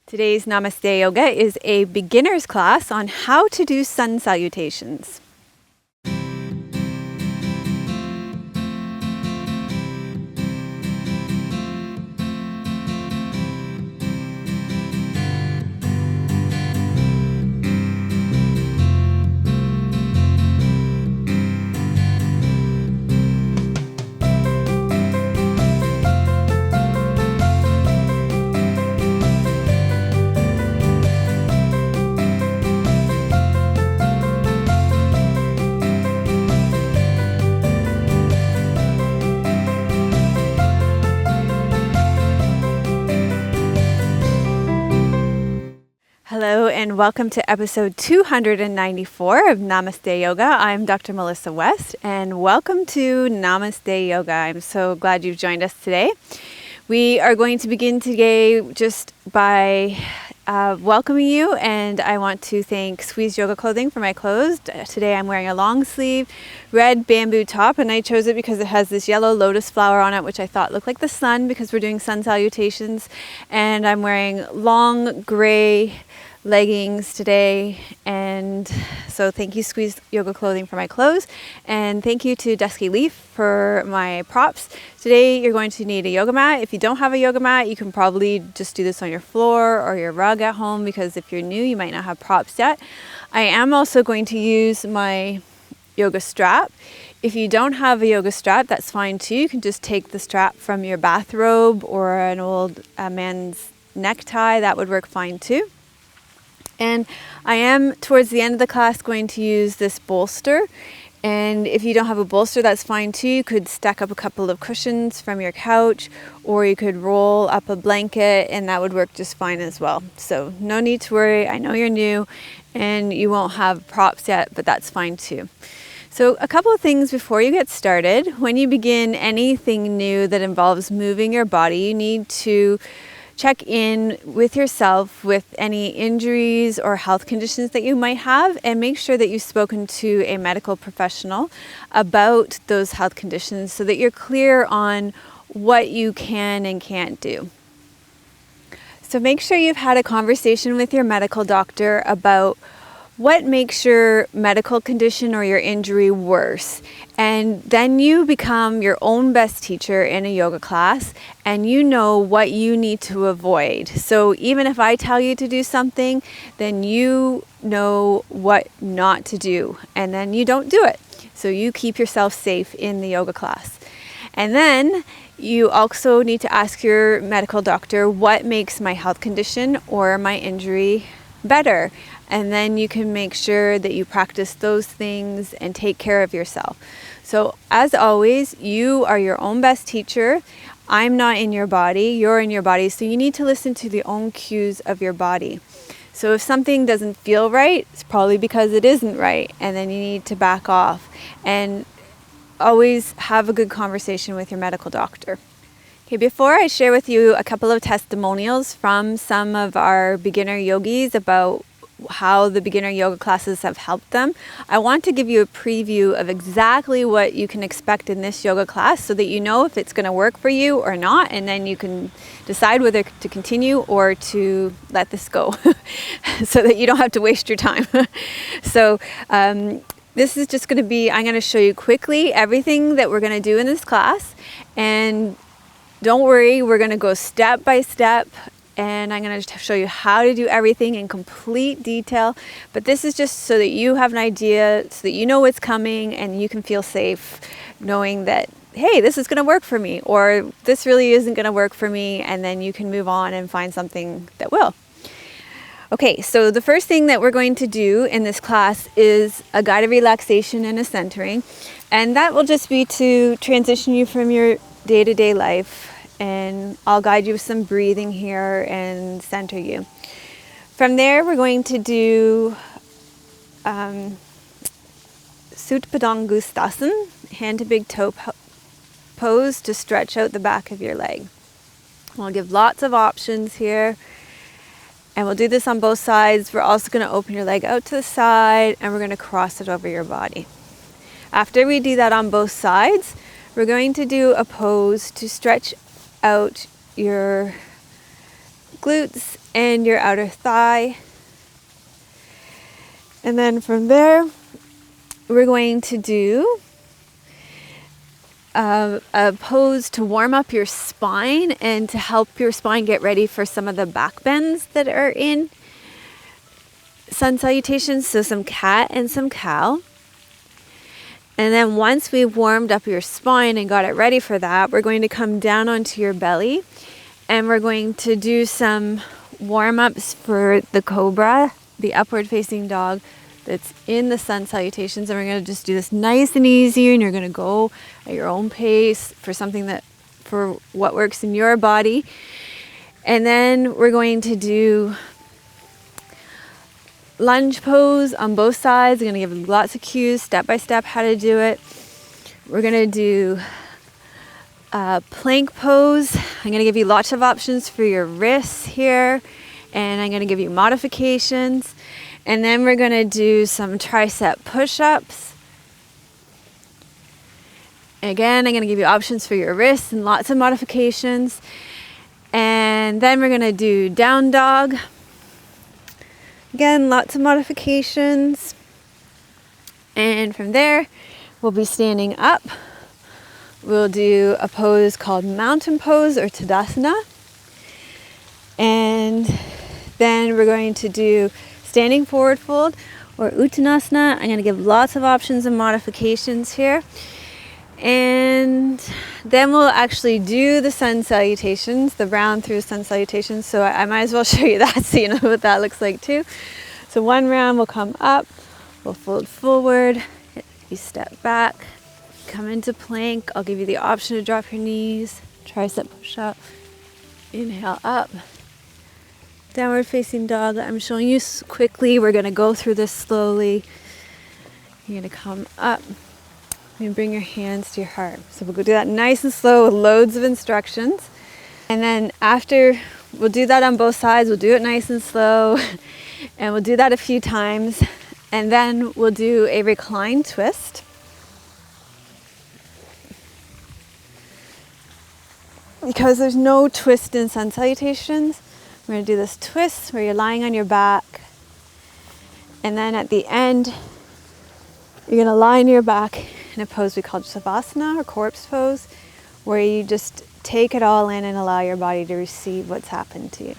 Today's Namaste Yoga is a beginner's class on how to do sun salutations. Hello and welcome to episode 294 of Namaste Yoga. I'm Dr. Melissa West and welcome to Namaste Yoga. I'm so glad you've joined us today. We are going to begin today just by welcoming you, and I want to thank Squeeze Yoga Clothing for my clothes. Today I'm wearing a long sleeve red bamboo top, and I chose it because it has this yellow lotus flower on it, which I thought looked like the sun because we're doing sun salutations. And I'm wearing long gray leggings today, and so thank you Squeeze Yoga Clothing for my clothes, and thank you to Dusky Leaf for my props. Today you're going to need a yoga mat. If you don't have a yoga mat, you can probably just do this on your floor or your rug at home, because if you're new you might not have props yet. I am also going to use my yoga strap. If you don't have a yoga strap, that's fine too. You can just take the strap from your bathrobe or an old man's necktie. That would work fine too. And I am, towards the end of the class, going to use this bolster. And if you don't have a bolster, that's fine too. You could stack up a couple of cushions from your couch, or you could roll up a blanket, and that would work just fine as well. So no need to worry. I know you're new and you won't have props yet, but that's fine too. So a couple of things before you get started. When you begin anything new that involves moving your body, you need to check in with yourself with any injuries or health conditions that you might have, and make sure that you've spoken to a medical professional about those health conditions so that you're clear on what you can and can't do. So make sure you've had a conversation with your medical doctor about what makes your medical condition or your injury worse. And then you become your own best teacher in a yoga class, and you know what you need to avoid. So even if I tell you to do something, then you know what not to do, and then you don't do it. So you keep yourself safe in the yoga class. And then you also need to ask your medical doctor, what makes my health condition or my injury better? And then you can make sure that you practice those things and take care of yourself. So as always, you are your own best teacher. I'm not in your body, you're in your body. So you need to listen to the own cues of your body. So if something doesn't feel right, it's probably because it isn't right. And then you need to back off, and always have a good conversation with your medical doctor. Okay, before I share with you a couple of testimonials from some of our beginner yogis about how the beginner yoga classes have helped them, I want to give you a preview of exactly what you can expect in this yoga class, so that you know if it's going to work for you or not, and then you can decide whether to continue or to let this go so that you don't have to waste your time. So this is just going to be, I'm going to show you quickly everything that we're going to do in this class, and don't worry, we're going to go step by step, and I'm going to show you how to do everything in complete detail. But this is just so that you have an idea, so that you know what's coming, and you can feel safe knowing that, hey, this is going to work for me, or this really isn't going to work for me, and then you can move on and find something that will. Okay, so the first thing that we're going to do in this class is a guided relaxation and a centering. And that will just be to transition you from your day-to-day life, and I'll guide you with some breathing here and center you. From there, we're going to do Utpadangusthasana, hand to big toe pose to stretch out the back of your leg. We'll give lots of options here, and we'll do this on both sides. We're also going to open your leg out to the side, and we're going to cross it over your body. After we do that on both sides, we're going to do a pose to stretch out your glutes and your outer thigh. And then from there, we're going to do a pose to warm up your spine and to help your spine get ready for some of the back bends that are in sun salutations. So some cat and some cow. And then once we've warmed up your spine and got it ready for that, we're going to come down onto your belly and we're going to do some warm-ups for the cobra, the upward facing dog that's in the sun salutations. And we're going to just do this nice and easy, and you're going to go at your own pace for what works in your body. And then we're going to do lunge pose on both sides. I'm going to give you lots of cues, step by step, how to do it. We're going to do a plank pose. I'm going to give you lots of options for your wrists here, and I'm going to give you modifications. And then we're going to do some tricep push-ups. Again, I'm going to give you options for your wrists and lots of modifications. And then we're going to do down dog. Again, lots of modifications. And from there, we'll be standing up. We'll do a pose called mountain pose or Tadasana. And then we're going to do standing forward fold or Uttanasana. I'm going to give lots of options and modifications here. And then we'll actually do the sun salutations, the round through sun salutations. So I might as well show you that so you know what that looks like too. So one round will come up, we'll fold forward, you step back, come into plank. I'll give you the option to drop your knees, tricep push up, inhale up, downward facing dog. I'm showing you quickly. We're going to go through this slowly. You're going to come up. And bring your hands to your heart. So we'll go do that nice and slow with loads of instructions. And then after, we'll do that on both sides. We'll do it nice and slow. And we'll do that a few times. And then we'll do a recline twist. Because there's no twist in sun salutations, we're going to do this twist where you're lying on your back. And then at the end, you're going to lie on your back in a pose we call Savasana or corpse pose, where you just take it all in and allow your body to receive what's happened to you.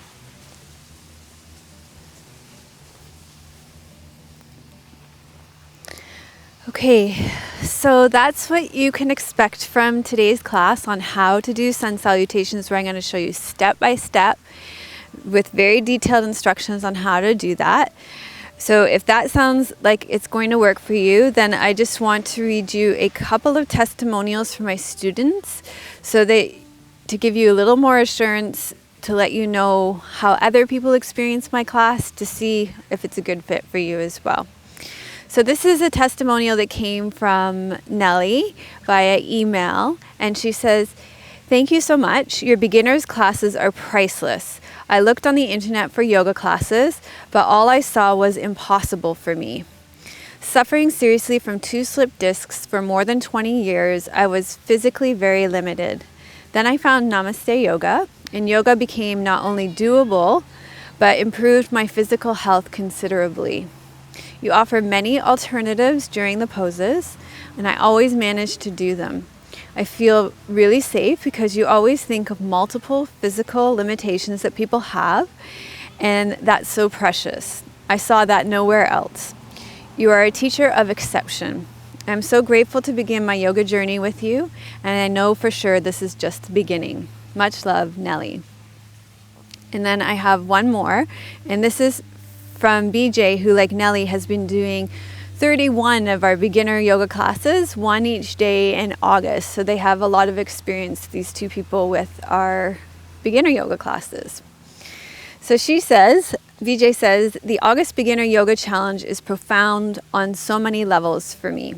Okay, so that's what you can expect from today's class on how to do sun salutations, where I'm going to show you step by step with very detailed instructions on how to do that. So if that sounds like it's going to work for you, then I just want to read you a couple of testimonials from my students so that to give you a little more assurance, to let you know how other people experience my class, to see if it's a good fit for you as well. So this is a testimonial that came from Nellie via email, and she says, "Thank you so much. Your beginners classes are priceless. I looked on the internet for yoga classes, but all I saw was impossible for me. Suffering seriously from 2 slip discs for more than 20 years, I was physically very limited. Then I found Namaste Yoga, and yoga became not only doable, but improved my physical health considerably. You offer many alternatives during the poses, and I always manage to do them. I feel really safe because you always think of multiple physical limitations that people have, and that's so precious. I saw that nowhere else. You are a teacher of exception. I'm so grateful to begin my yoga journey with you, and I know for sure this is just the beginning. Much love, Nellie." And then I have one more, and this is from BJ, who, like Nellie, has been doing 31 of our beginner yoga classes, one each day in August. So they have a lot of experience, these two people, with our beginner yoga classes. So she says, VJ says, "The August Beginner Yoga Challenge is profound on so many levels for me.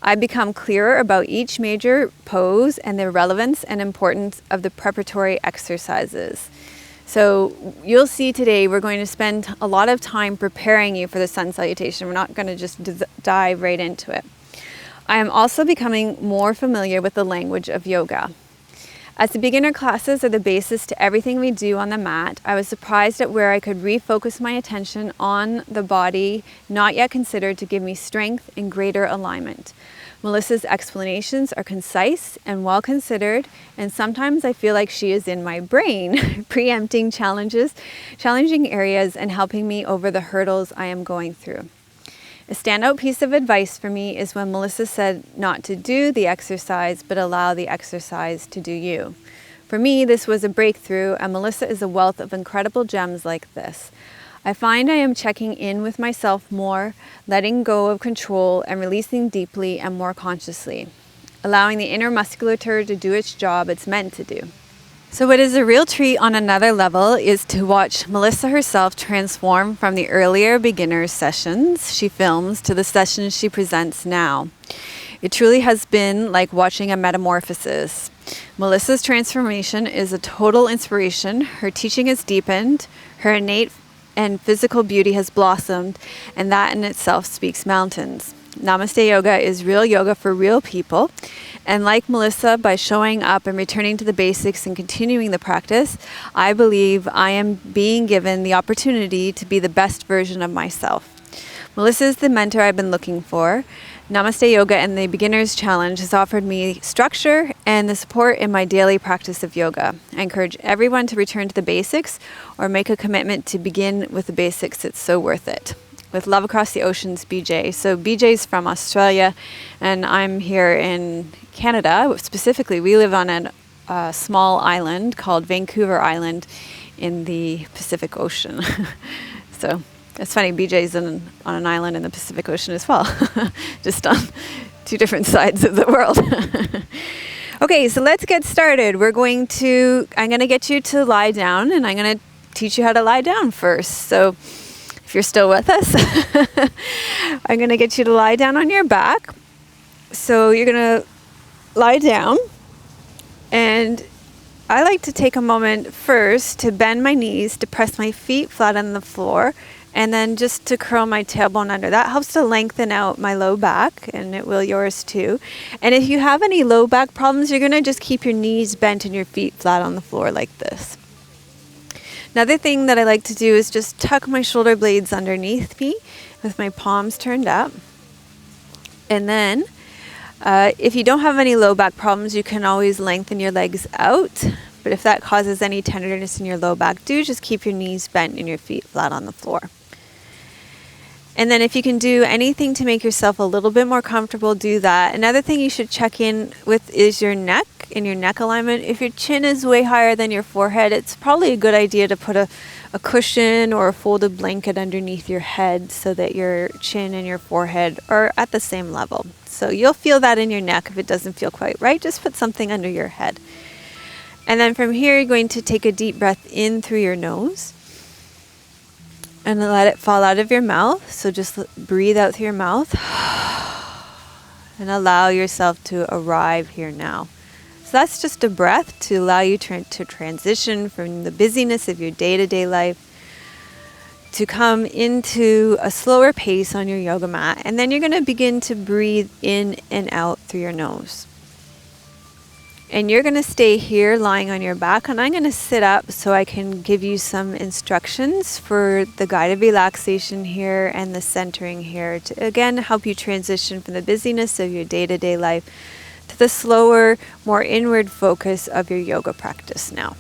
I become clearer about each major pose and the relevance and importance of the preparatory exercises." So you'll see today we're going to spend a lot of time preparing you for the sun salutation. We're not going to just dive right into it. I am also becoming more familiar with the language of yoga. As the beginner classes are the basis to everything we do on the mat, I was surprised at where I could refocus my attention on the body not yet considered to give me strength and greater alignment. Melissa's explanations are concise and well considered, and sometimes I feel like she is in my brain, preempting challenging areas and helping me over the hurdles I am going through. A standout piece of advice for me is when Melissa said not to do the exercise, but allow the exercise to do you. For me, this was a breakthrough, and Melissa is a wealth of incredible gems like this. I find I am checking in with myself more, letting go of control and releasing deeply and more consciously, allowing the inner musculature to do its job it's meant to do. So what is a real treat on another level is to watch Melissa herself transform from the earlier beginner sessions she films to the sessions she presents now. It truly has been like watching a metamorphosis. Melissa's transformation is a total inspiration. Her teaching has deepened, her innate and physical beauty has blossomed, and that in itself speaks mountains. Namaste Yoga is real yoga for real people. And like Melissa, by showing up and returning to the basics and continuing the practice, I believe I am being given the opportunity to be the best version of myself. Melissa is the mentor I've been looking for. Namaste Yoga and the Beginner's Challenge has offered me structure and the support in my daily practice of yoga. I encourage everyone to return to the basics or make a commitment to begin with the basics. It's so worth it. With love across the oceans, BJ. So BJ's from Australia, and I'm here in Canada. Specifically, we live on a small island called Vancouver Island in the Pacific Ocean. So it's funny, BJ's on an island in the Pacific Ocean as well, just on two different sides of the world. Okay, so let's get started. I'm going to get you to lie down, and I'm going to teach you how to lie down first. So if you're still with us, I'm going to get you to lie down on your back. So you're going to lie down, and I like to take a moment first to bend my knees, to press my feet flat on the floor, and then just to curl my tailbone under. That helps to lengthen out my low back, and it will yours too. And if you have any low back problems, you're going to just keep your knees bent and your feet flat on the floor like this. Another thing that I like to do is just tuck my shoulder blades underneath me with my palms turned up. And then if you don't have any low back problems, you can always lengthen your legs out. But if that causes any tenderness in your low back, do just keep your knees bent and your feet flat on the floor. And then if you can do anything to make yourself a little bit more comfortable, do that. Another thing you should check in with is your neck and your neck alignment. If your chin is way higher than your forehead, it's probably a good idea to put a cushion or a folded blanket underneath your head so that your chin and your forehead are at the same level. So you'll feel that in your neck if it doesn't feel quite right. Just put something under your head. And then from here, you're going to take a deep breath in through your nose and let it fall out of your mouth. So just breathe out through your mouth and allow yourself to arrive here now. So that's just a breath to allow you to transition from the busyness of your day-to-day life to come into a slower pace on your yoga mat. And then you're going to begin to breathe in and out through your nose. And you're going to stay here lying on your back, and I'm going to sit up so I can give you some instructions for the guided relaxation here and the centering here to, again, help you transition from the busyness of your day-to-day life to the slower, more inward focus of your yoga practice now.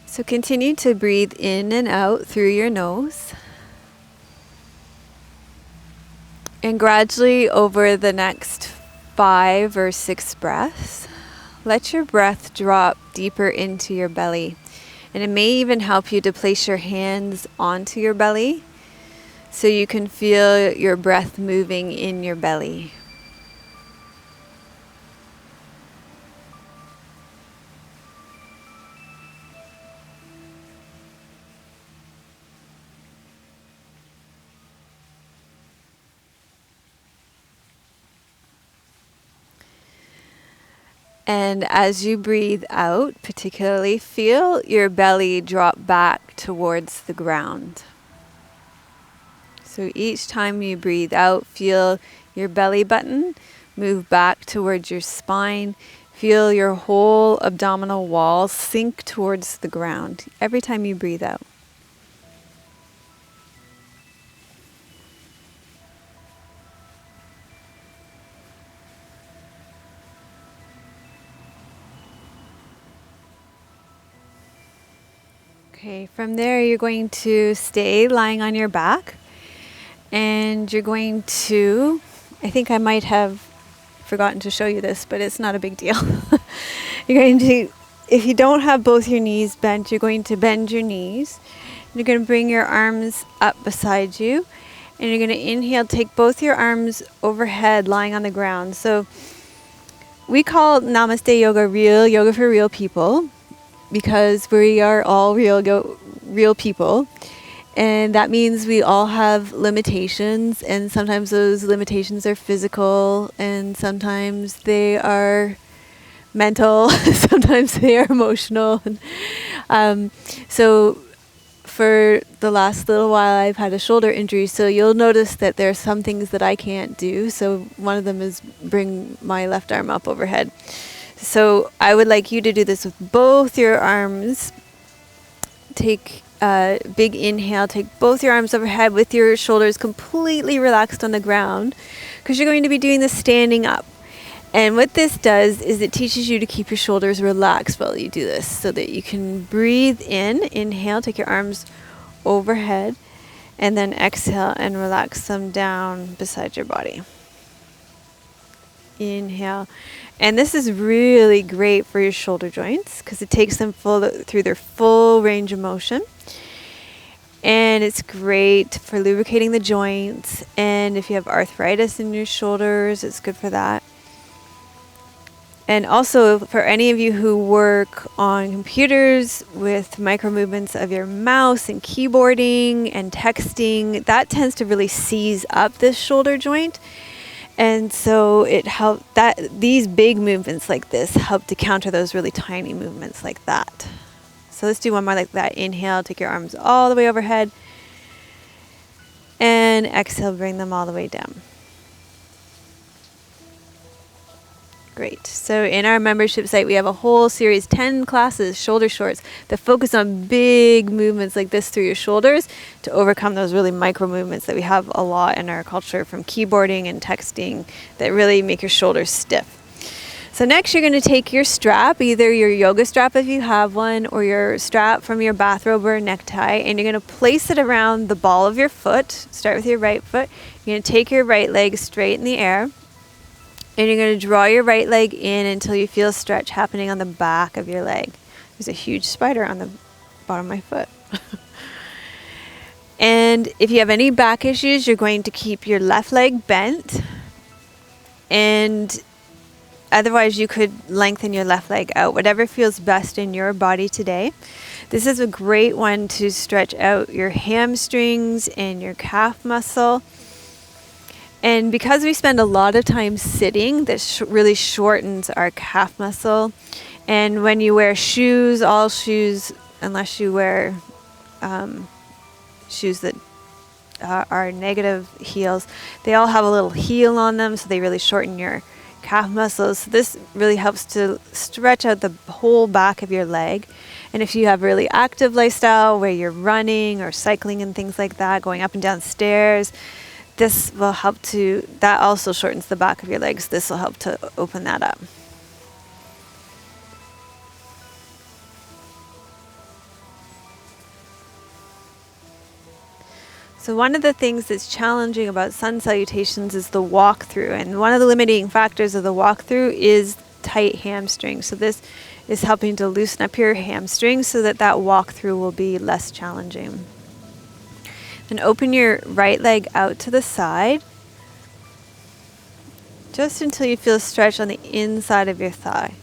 So continue to breathe in and out through your nose. And gradually over the next 5 or 6 breaths, let your breath drop deeper into your belly. And it may even help you to place your hands onto your belly so you can feel your breath moving in your belly. And as you breathe out, particularly, feel your belly drop back towards the ground. So each time you breathe out, feel your belly button move back towards your spine. Feel your whole abdominal wall sink towards the ground every time you breathe out. Okay, from there you're going to stay lying on your back, and you're going to, I think I might have forgotten to show you this, but it's not a big deal. You're going to, if you don't have both your knees bent, you're going to bend your knees. You're going to bring your arms up beside you, and you're going to inhale, take both your arms overhead, lying on the ground. So we call Namaste Yoga real yoga for real people, because we are all real people. And that means we all have limitations, and sometimes those limitations are physical, and sometimes they are mental, sometimes they are emotional. So for the last little while, I've had a shoulder injury, so you'll notice that there are some things that I can't do. So one of them is bring my left arm up overhead. So I would like you to do this with both your arms. Take a big inhale, take both your arms overhead with your shoulders completely relaxed on the ground, because you're going to be doing this standing up. And what this does is it teaches you to keep your shoulders relaxed while you do this, so that you can breathe in, inhale, take your arms overhead, and then exhale and relax them down beside your body. Inhale. And this is really great for your shoulder joints, because it takes them through their full range of motion. And it's great for lubricating the joints. And if you have arthritis in your shoulders, it's good for that. And also for any of you who work on computers with micro movements of your mouse and keyboarding and texting, that tends to really seize up this shoulder joint. And so it helps that these big movements like this help to counter those really tiny movements like that. So let's do one more like that. Inhale, take your arms all the way overhead. And exhale, bring them all the way down. Great. So in our membership site, we have a whole series, 10 classes, shoulder shorts, that focus on big movements like this through your shoulders to overcome those really micro movements that we have a lot in our culture from keyboarding and texting that really make your shoulders stiff. So next you're going to take your strap, either your yoga strap if you have one, or your strap from your bathrobe or necktie, and you're going to place it around the ball of your foot. Start with your right foot. You're going to take your right leg straight in the air. And you're going to draw your right leg in until you feel stretch happening on the back of your leg. There's a huge spider on the bottom of my foot. And if you have any back issues, you're going to keep your left leg bent. And otherwise, you could lengthen your left leg out, whatever feels best in your body today. This is a great one to stretch out your hamstrings and your calf muscle. And because we spend a lot of time sitting, this really shortens our calf muscle. And when you wear shoes, all shoes, unless you wear shoes that are negative heels, they all have a little heel on them, so they really shorten your calf muscles. So this really helps to stretch out the whole back of your leg. And if you have a really active lifestyle where you're running or cycling and things like that, going up and down stairs, this will help to, that also shortens the back of your legs. This will help to open that up. So one of the things that's challenging about sun salutations is the walkthrough. And one of the limiting factors of the walkthrough is tight hamstrings. So this is helping to loosen up your hamstrings so that that walkthrough will be less challenging. Then open your right leg out to the side, just until you feel a stretch on the inside of your thigh.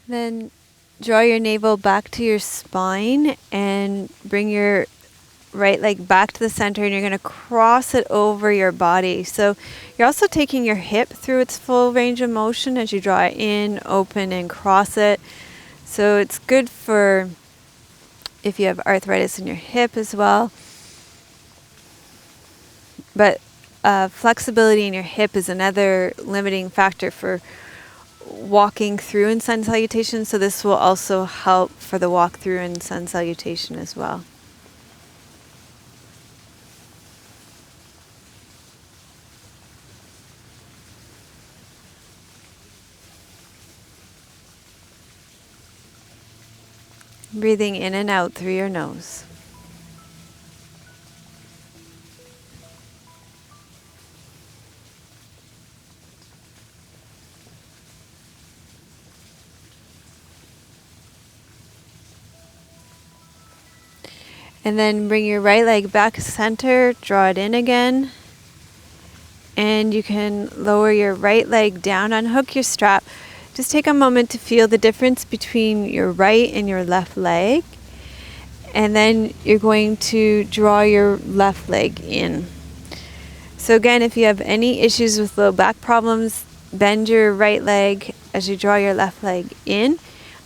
Then draw your navel back to your spine and bring your right leg back to the center, and you're going to cross it over your body. So you're also taking your hip through its full range of motion as you draw it in, open, and cross it. So it's good for if you have arthritis in your hip as well. But flexibility in your hip is another limiting factor for walking through in sun salutation. So this will also help for the walk through in sun salutation as well. Breathing in and out through your nose. And then bring your right leg back to center, draw it in again. And you can lower your right leg down, unhook your strap. Just take a moment to feel the difference between your right and your left leg. And then you're going to draw your left leg in. So again, if you have any issues with low back problems, bend your right leg as you draw your left leg in.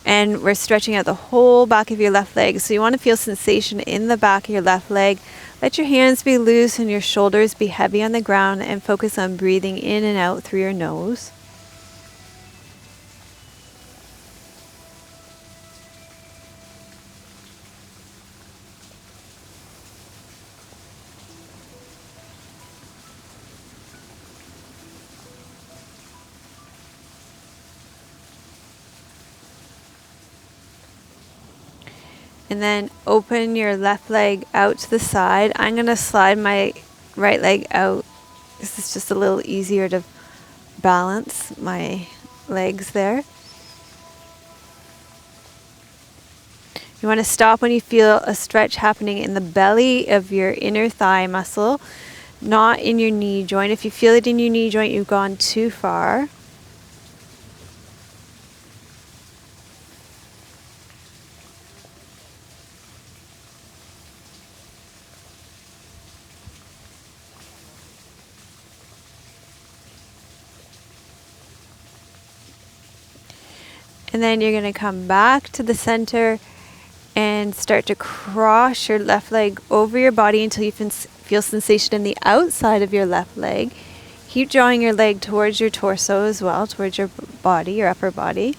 And we're stretching out the whole back of your left leg. So you want to feel sensation in the back of your left leg. Let your hands be loose and your shoulders be heavy on the ground, and focus on breathing in and out through your nose. And then open your left leg out to the side. I'm going to slide my right leg out. This is just a little easier to balance my legs there. You want to stop when you feel a stretch happening in the belly of your inner thigh muscle, not in your knee joint. If you feel it in your knee joint, you've gone too far. And then you're going to come back to the center and start to cross your left leg over your body until you feel sensation in the outside of your left leg. Keep drawing your leg towards your torso as well, towards your body, your upper body.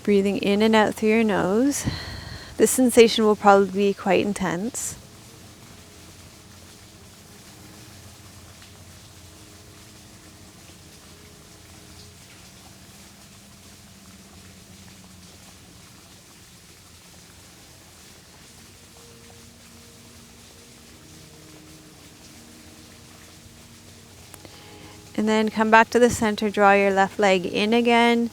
Breathing in and out through your nose. This sensation will probably be quite intense. And then come back to the center, draw your left leg in again,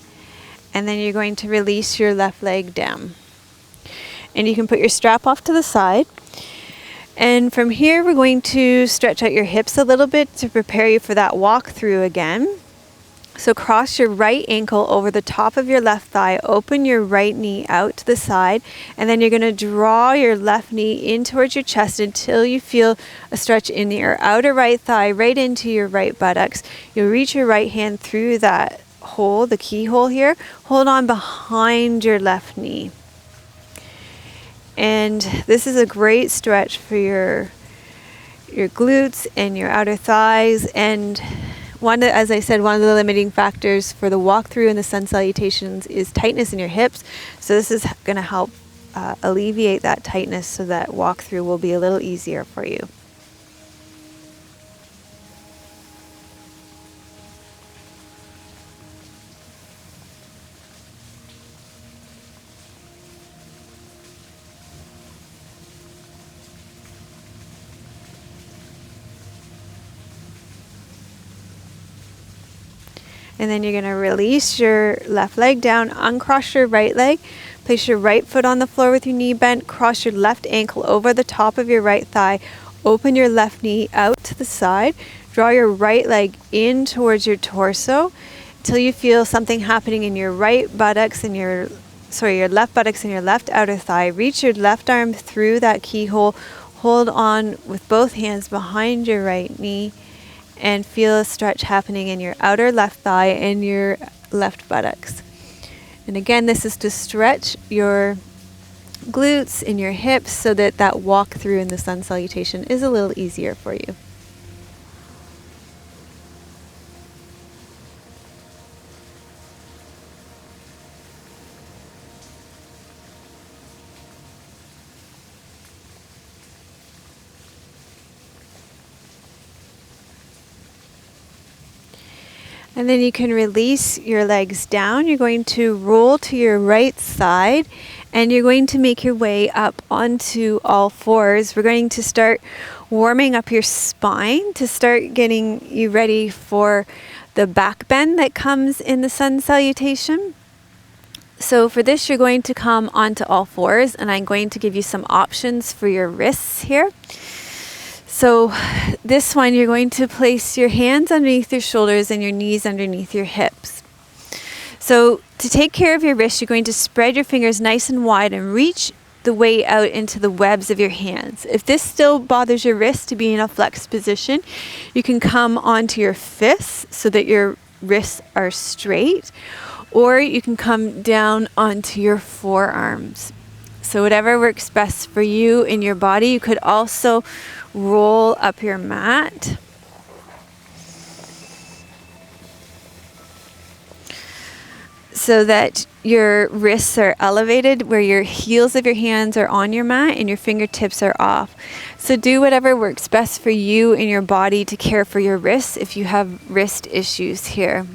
and then you're going to release your left leg down. And you can put your strap off to the side. And from here, we're going to stretch out your hips a little bit to prepare you for that walk through again. So cross your right ankle over the top of your left thigh, open your right knee out to the side, and then you're going to draw your left knee in towards your chest until you feel a stretch in your outer right thigh, right into your right buttocks. You'll reach your right hand through that hole, the keyhole here. Hold on behind your left knee. And this is a great stretch for your glutes and your outer thighs. And as I said, one of the limiting factors for the walkthrough and the sun salutations is tightness in your hips. So this is going to help alleviate that tightness so that walkthrough will be a little easier for you. And then you're going to release your left leg down, uncross your right leg, place your right foot on the floor with your knee bent, cross your left ankle over the top of your right thigh, open your left knee out to the side, draw your right leg in towards your torso, till you feel something happening in your right buttocks and your left buttocks and your left outer thigh. Reach your left arm through that keyhole. Hold on with both hands behind your right knee and feel a stretch happening in your outer left thigh and your left buttocks. And again, this is to stretch your glutes and your hips so that that walk through in the sun salutation is a little easier for you. And then you can release your legs down. You're going to roll to your right side and you're going to make your way up onto all fours. We're going to start warming up your spine to start getting you ready for the back bend that comes in the sun salutation. So for this, you're going to come onto all fours and I'm going to give you some options for your wrists here. So this one, you're going to place your hands underneath your shoulders and your knees underneath your hips. So to take care of your wrists, you're going to spread your fingers nice and wide and reach the way out into the webs of your hands. If this still bothers your wrist to be in a flexed position, you can come onto your fists so that your wrists are straight, or you can come down onto your forearms. So whatever works best for you in your body. You could also roll up your mat. So that your wrists are elevated where your heels of your hands are on your mat and your fingertips are off. So do whatever works best for you in your body to care for your wrists if you have wrist issues here.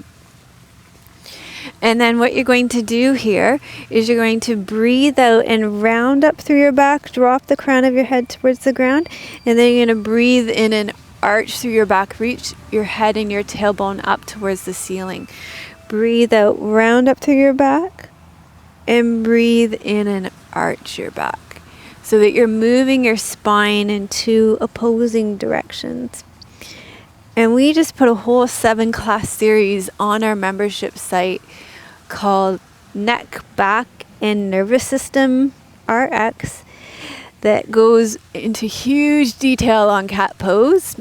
And then what you're going to do here is you're going to breathe out and round up through your back, drop the crown of your head towards the ground, and then you're going to breathe in and arch through your back, reach your head and your tailbone up towards the ceiling. Breathe out, round up through your back, and breathe in and arch your back so that you're moving your spine in two opposing directions. And we just put a whole 7-class series on our membership site called Neck, Back, and Nervous System RX that goes into huge detail on cat pose.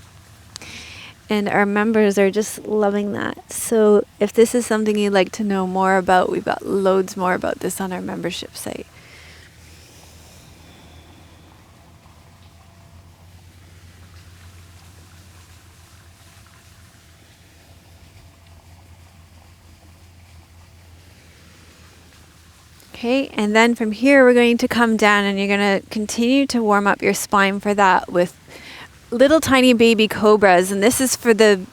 And our members are just loving that. So if this is something you'd like to know more about, we've got loads more about this on our membership site. Okay, and then from here we're going to come down and you're going to continue to warm up your spine for that with little tiny baby cobras. And this is for the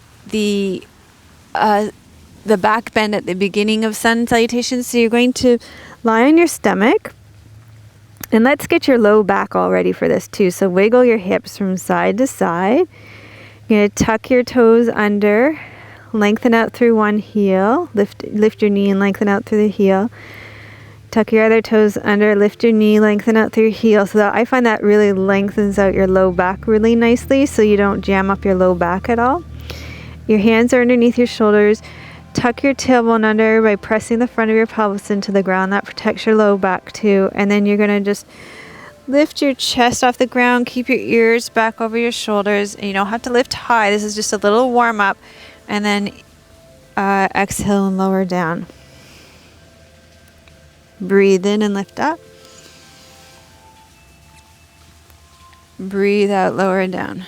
back bend at the beginning of sun salutations. So you're going to lie on your stomach. And let's get your low back all ready for this too. So wiggle your hips from side to side. You're going to tuck your toes under, lengthen out through one heel, lift your knee and lengthen out through the heel. Tuck your other toes under, lift your knee, lengthen out through your heel. So that I find that really lengthens out your low back really nicely so you don't jam up your low back at all. Your hands are underneath your shoulders. Tuck your tailbone under by pressing the front of your pelvis into the ground. That protects your low back too. And then you're going to just lift your chest off the ground. Keep your ears back over your shoulders. And you don't have to lift high. This is just a little warm up. And then exhale and lower down. Breathe in and lift up. Breathe out, lower and down.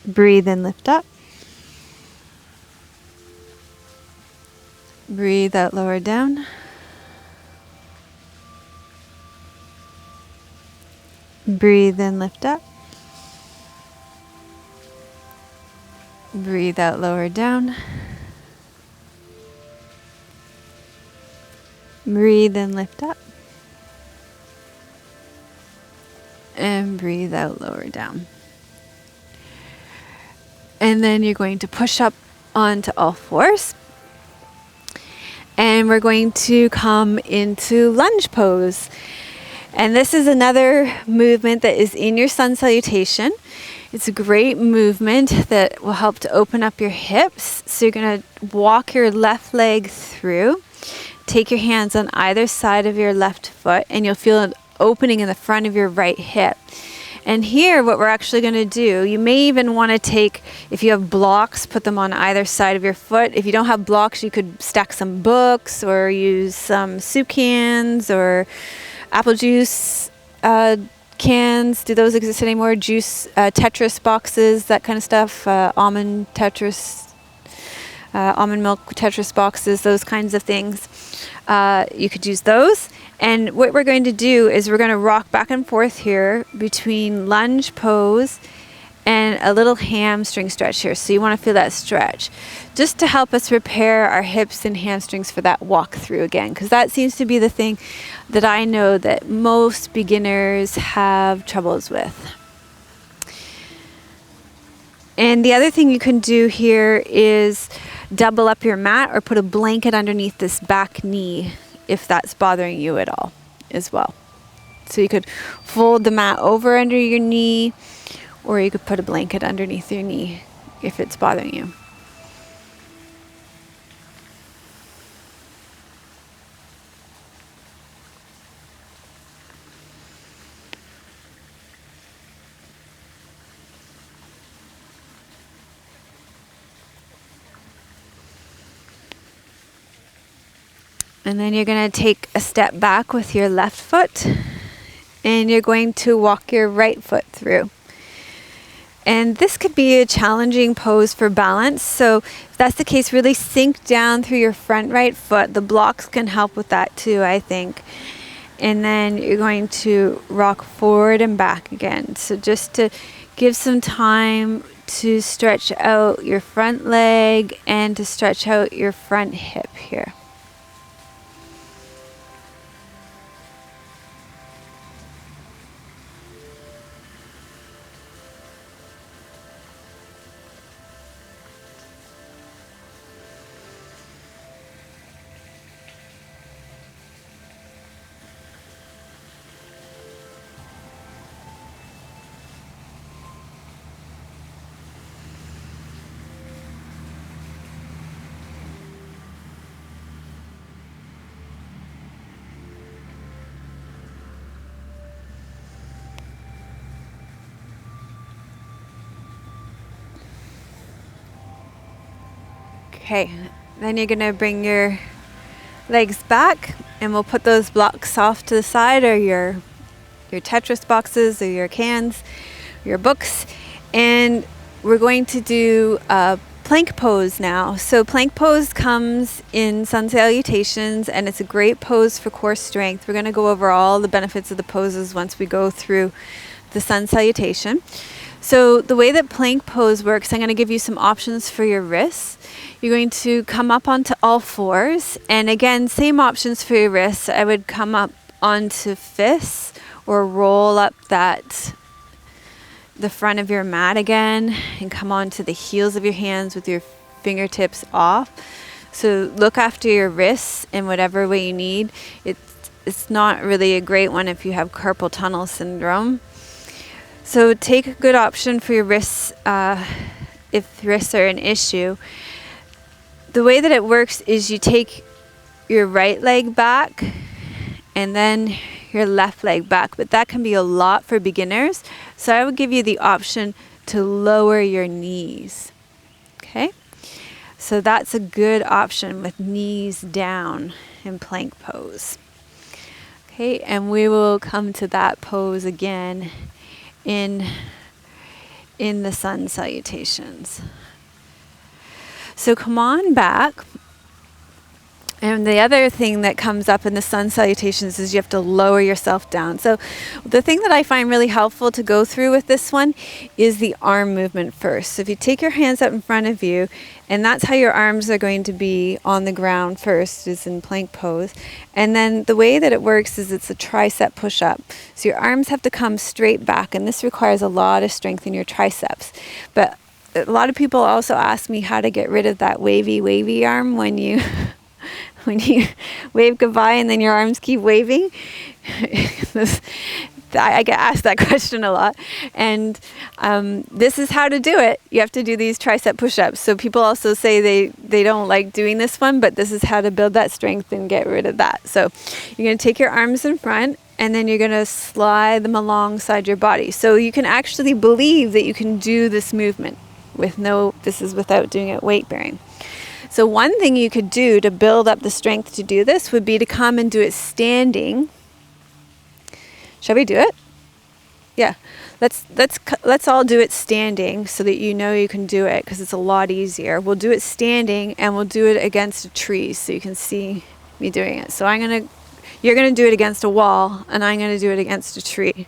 Breathe in, lift up. Breathe out, lower down. Breathe in, lift up. Breathe out, lower down. Breathe in, lift up. And breathe out, lower down. And then you're going to push up onto all fours. And we're going to come into lunge pose. And this is another movement that is in your sun salutation. It's a great movement that will help to open up your hips. So you're going to walk your left leg through. Take your hands on either side of your left foot, and you'll feel an opening in the front of your right hip. And here, what we're actually going to do, you may even want to take, if you have blocks, put them on either side of your foot. If you don't have blocks, you could stack some books or use some soup cans or apple juice cans. Do those exist anymore? Juice, Tetris boxes, that kind of stuff. Almond milk Tetris boxes, those kinds of things. You could use those. And what we're going to do is we're going to rock back and forth here between lunge pose and a little hamstring stretch here. So you want to feel that stretch just to help us prepare our hips and hamstrings for that walk through again, because that seems to be the thing that I know that most beginners have troubles with. And the other thing you can do here is double up your mat or put a blanket underneath this back knee if that's bothering you at all as well. So you could fold the mat over under your knee, or you could put a blanket underneath your knee if it's bothering you. And then you're going to take a step back with your left foot, and you're going to walk your right foot through. And this could be a challenging pose for balance. So if that's the case, really sink down through your front right foot. The blocks can help with that too, I think. And then you're going to rock forward and back again. So just to give some time to stretch out your front leg and to stretch out your front hip here. Okay, then you're going to bring your legs back, and we'll put those blocks off to the side, or your Tetris boxes or your cans, your books, and we're going to do a plank pose now. So plank pose comes in sun salutations, and it's a great pose for core strength. We're going to go over all the benefits of the poses once we go through the sun salutation. So the way that plank pose works, I'm going to give you some options for your wrists. You're going to come up onto all fours, and again, same options for your wrists. I would come up onto fists or roll up the front of your mat again and come onto the heels of your hands with your fingertips off. So look after your wrists in whatever way you need. It's not really a great one if you have carpal tunnel syndrome. So take a good option for your wrists if wrists are an issue. The way that it works is you take your right leg back and then your left leg back, but that can be a lot for beginners. So I would give you the option to lower your knees. Okay? So that's a good option with knees down in plank pose. Okay, and we will come to that pose again in the sun salutations. So come on back. And the other thing that comes up in the sun salutations is you have to lower yourself down. So the thing that I find really helpful to go through with this one is the arm movement first. So if you take your hands out in front of you, and that's how your arms are going to be on the ground first, is in plank pose. And then the way that it works is it's a tricep push-up. So your arms have to come straight back, and this requires a lot of strength in your triceps. But a lot of people also ask me how to get rid of that wavy arm when you when you wave goodbye and then your arms keep waving. I get asked that question a lot. And this is how to do it. You have to do these tricep push-ups. So people also say they don't like doing this one, but this is how to build that strength and get rid of that. So you're going to take your arms in front, and then you're going to slide them alongside your body. So you can actually believe that you can do this movement this is without doing it weight bearing. So one thing you could do to build up the strength to do this would be to come and do it standing. Shall we do it? Yeah. Let's all do it standing so that you know you can do it, because it's a lot easier. We'll do it standing, and we'll do it against a tree so you can see me doing it. So you're going to do it against a wall, and I'm going to do it against a tree.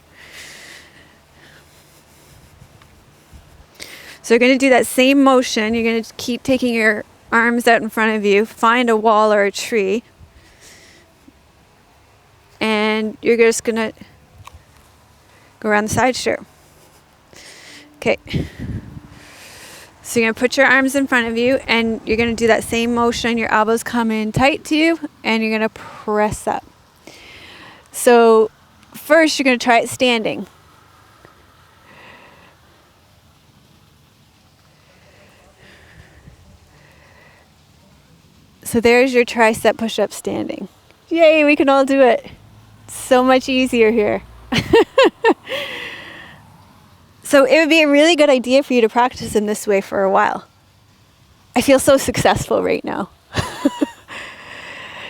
So you're going to do that same motion. You're going to keep taking your arms out in front of you, find a wall or a tree, and you're just going to go around the side. Sure. Okay. So you're going to put your arms in front of you, and you're going to do that same motion. Your elbows come in tight to you, and you're going to press up. So first, you're going to try it standing. So there's your tricep push-up standing. Yay, we can all do it. So much easier here. So it would be a really good idea for you to practice in this way for a while. I feel so successful right now.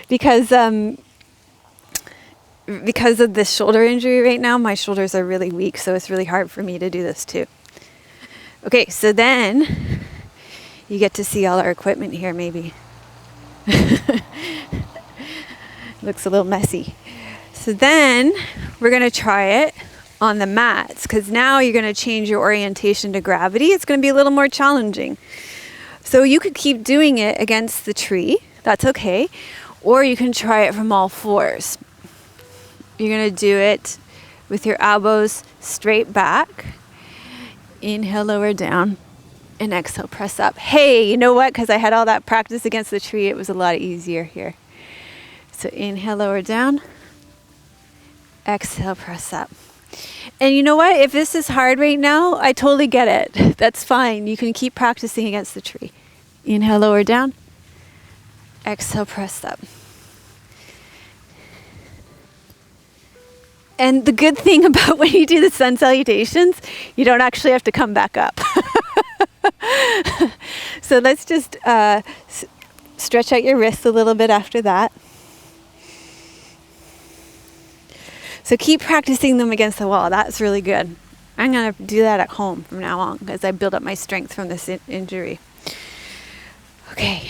Because of this shoulder injury right now, my shoulders are really weak, so it's really hard for me to do this too. Okay, so then you get to see all our equipment here maybe. Looks a little messy. So then we're going to try it on the mats, because now you're going to change your orientation to gravity. It's going to be a little more challenging. So you could keep doing it against the tree. That's okay. Or you can try it from all fours. You're going to do it with your elbows straight back. Inhale, lower down. And exhale, press up. Hey, you know what? Because I had all that practice against the tree, it was a lot easier here. So inhale, lower down. Exhale, press up. And you know what? If this is hard right now, I totally get it. That's fine. You can keep practicing against the tree. Inhale, lower down. Exhale, press up. And the good thing about when you do the sun salutations, you don't actually have to come back up. So let's just stretch out your wrists a little bit after that. So keep practicing them against the wall. That's really good. I'm going to do that at home from now on as I build up my strength from this injury. Okay.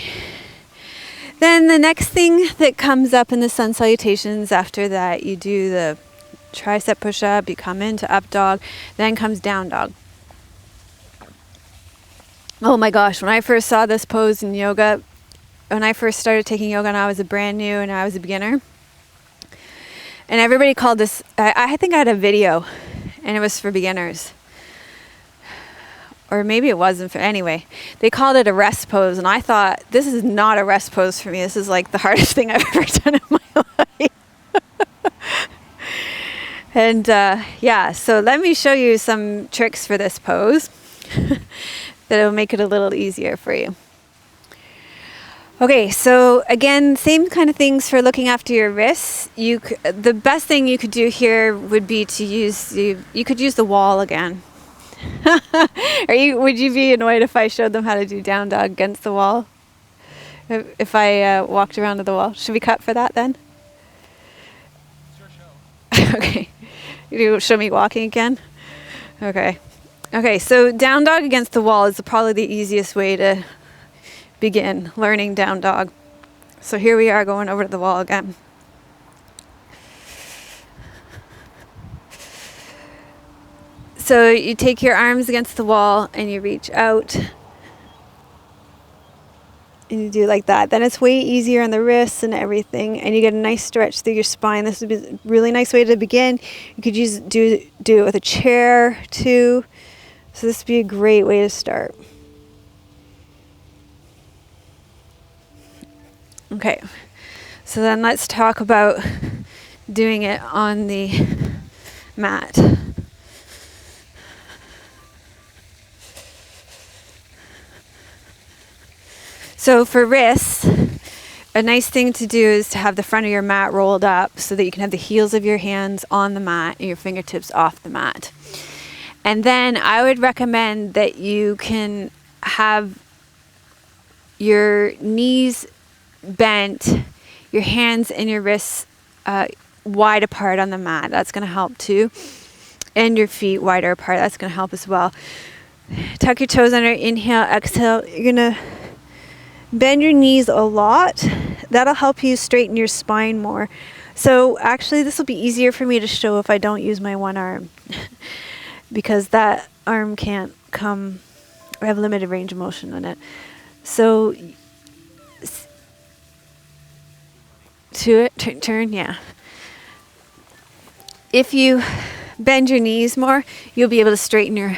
Then the next thing that comes up in the sun salutations after that, you do the tricep push-up, you come into up dog, then comes down dog. Oh my gosh, when I first saw this pose in yoga, when I first started taking yoga and I was brand new and I was a beginner, and everybody called this, I think I had a video, and it was for beginners. Or maybe it wasn't for, anyway. They called it a rest pose, and I thought, this is not a rest pose for me. This is like the hardest thing I've ever done in my life. And yeah, so let me show you some tricks for this pose that'll make it a little easier for you. Okay, so again, same kind of things for looking after your wrists. The best thing you could do here would be to you could use the wall again. Would you be annoyed if I showed them how to do down dog against the wall? If I walked around to the wall? Should we cut for that then? Sure, show. Okay. You show me walking again? Okay. Okay, so down dog against the wall is probably the easiest way to begin learning down dog. So here we are going over to the wall again. So you take your arms against the wall and you reach out and you do like that. Then it's way easier on the wrists and everything, and you get a nice stretch through your spine. This would be a really nice way to begin. You could do it with a chair too. So this would be a great way to start. Okay, so then let's talk about doing it on the mat. So for wrists, a nice thing to do is to have the front of your mat rolled up so that you can have the heels of your hands on the mat and your fingertips off the mat. And then I would recommend that you can have your knees bent, your hands and your wrists wide apart on the mat. That's going to help too. And your feet wider apart. That's going to help as well. Tuck your toes under. Inhale, exhale. You're going to bend your knees a lot. That'll help you straighten your spine more. So actually this will be easier for me to show if I don't use my one arm because that arm can't come. I have limited range of motion on it. So to it, turn, yeah. If you bend your knees more, you'll be able to straighten your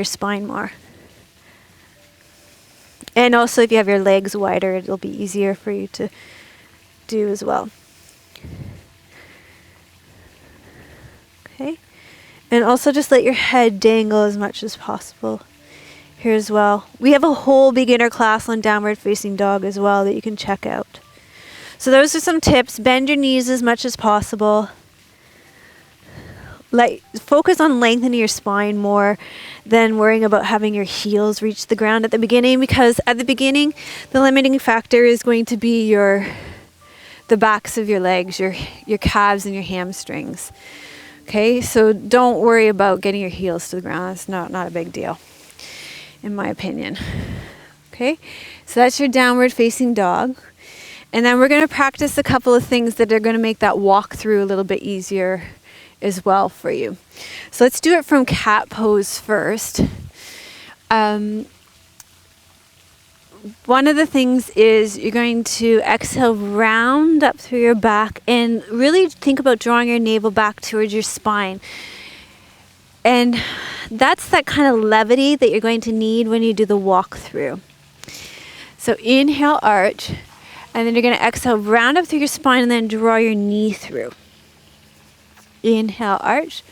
spine more. And also if you have your legs wider, it'll be easier for you to do as well. Okay. And also just let your head dangle as much as possible here as well. We have a whole beginner class on downward facing dog as well that you can check out. So those are some tips. Bend your knees as much as possible. Focus on lengthening your spine more than worrying about having your heels reach the ground at the beginning, because at the beginning the limiting factor is going to be the backs of your legs, your calves and your hamstrings. Okay, so don't worry about getting your heels to the ground. That's not a big deal, in my opinion. Okay, so that's your downward facing dog. And then we're going to practice a couple of things that are going to make that walk through a little bit easier as well for you. So let's do it from cat pose first. One of the things is you're going to exhale, round up through your back, and really think about drawing your navel back towards your spine. And that's that kind of levity that you're going to need when you do the walk through. So inhale, arch, and then you're going to exhale, round up through your spine, and then draw your knee through. Inhale, arch.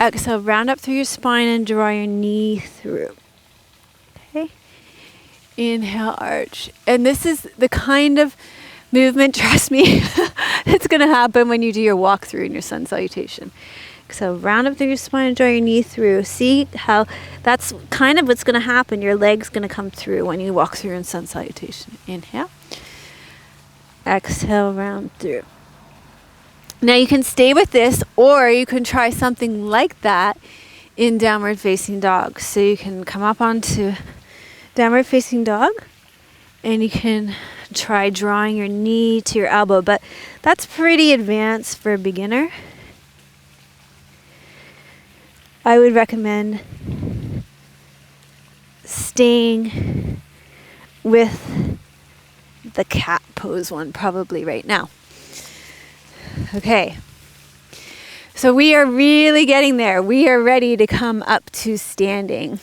Exhale, round up through your spine and draw your knee through. Okay. Inhale, arch. And this is the kind of movement, trust me, it's going to happen when you do your walk through in your sun salutation. So round up through your spine and draw your knee through. See how that's kind of what's going to happen. Your leg's going to come through when you walk through in sun salutation. Inhale. Exhale, round through. Now you can stay with this, or you can try something like that in downward facing dog. So you can come up onto downward facing dog and you can try drawing your knee to your elbow, but that's pretty advanced for a beginner. I would recommend staying with the cat pose one probably right now. Okay, so we are really getting there. We are ready to come up to standing.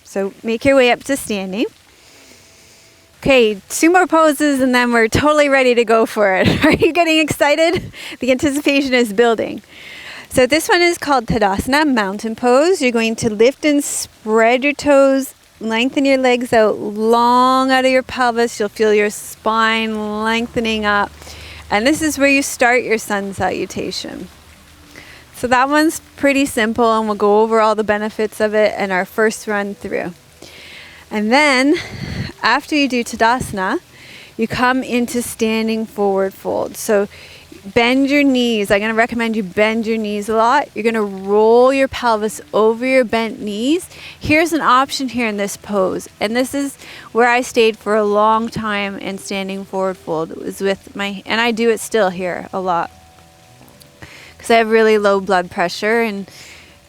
So make your way up to standing. Okay, 2 more poses and then we're totally ready to go for it. Are you getting excited? The anticipation is building. So this one is called Tadasana, mountain pose. You're going to lift and spread your toes, lengthen your legs out long out of your pelvis. You'll feel your spine lengthening up. And this is where you start your sun salutation. So that one's pretty simple, and we'll go over all the benefits of it in our first run through. And then after you do Tadasana, you come into standing forward fold. So bend your knees. I'm going to recommend you bend your knees a lot. You're going to roll your pelvis over your bent knees. Here's an option here in this pose. And this is where I stayed for a long time in standing forward fold. It was with and I do it still here a lot, because I have really low blood pressure and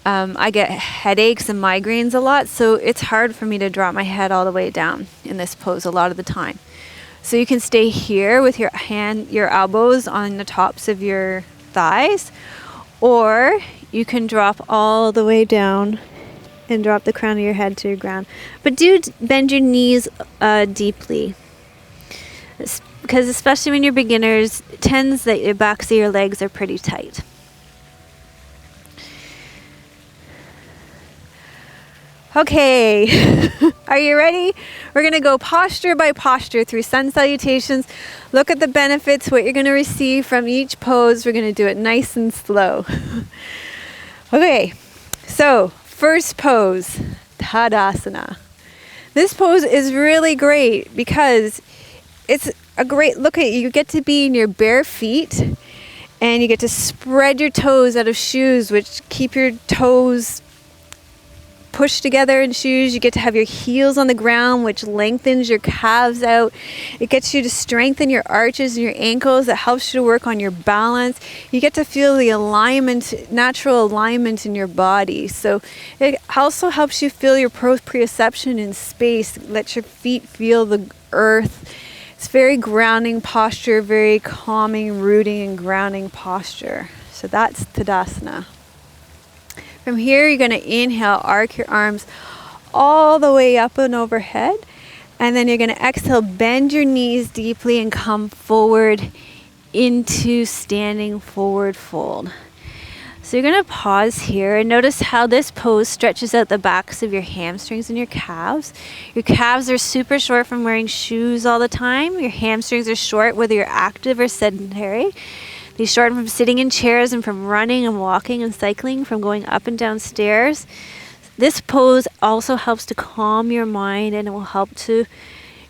I get headaches and migraines a lot. So it's hard for me to drop my head all the way down in this pose a lot of the time. So you can stay here with your elbows on the tops of your thighs, or you can drop all the way down and drop the crown of your head to your ground. But do bend your knees deeply. Because especially when you're beginners, it tends that your backs of your legs are pretty tight. Okay, are you ready? We're going to go posture by posture through sun salutations. Look at the benefits, what you're going to receive from each pose. We're going to do it nice and slow. Okay, so first pose, Tadasana. This pose is really great because it's a great look at you get to be in your bare feet and you get to spread your toes out of shoes, which keep your toes pushed together in shoes. You get to have your heels on the ground, which lengthens your calves out. It gets you to strengthen your arches and your ankles. It helps you to work on your balance. You get to feel the alignment, natural alignment in your body. So it also helps you feel your proprioception in space. Let your feet feel the earth. It's very grounding posture, very calming, rooting, and grounding posture. So that's Tadasana. From here, you're going to inhale, arc your arms all the way up and overhead. And then you're going to exhale, bend your knees deeply and come forward into standing forward fold. So you're going to pause here and notice how this pose stretches out the backs of your hamstrings and your calves. Your calves are super short from wearing shoes all the time. Your hamstrings are short whether you're active or sedentary. They shorten from sitting in chairs and from running and walking and cycling, from going up and down stairs. This pose also helps to calm your mind and it will help to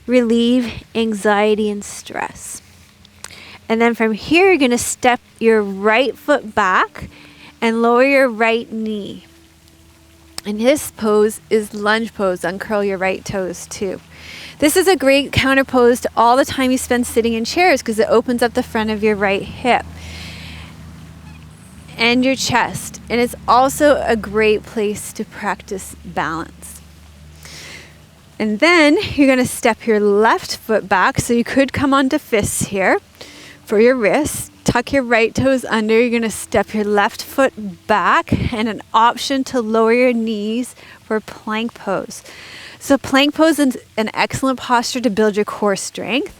relieve anxiety and stress. And then from here, you're going to step your right foot back and lower your right knee. And this pose is lunge pose. Uncurl your right toes too. This is a great counter pose to all the time you spend sitting in chairs because it opens up the front of your right hip and your chest. And it's also a great place to practice balance. And then you're going to step your left foot back. So you could come onto fists here for your wrists. Tuck your right toes under. You're going to step your left foot back and an option to lower your knees for plank pose. So plank pose is an excellent posture to build your core strength.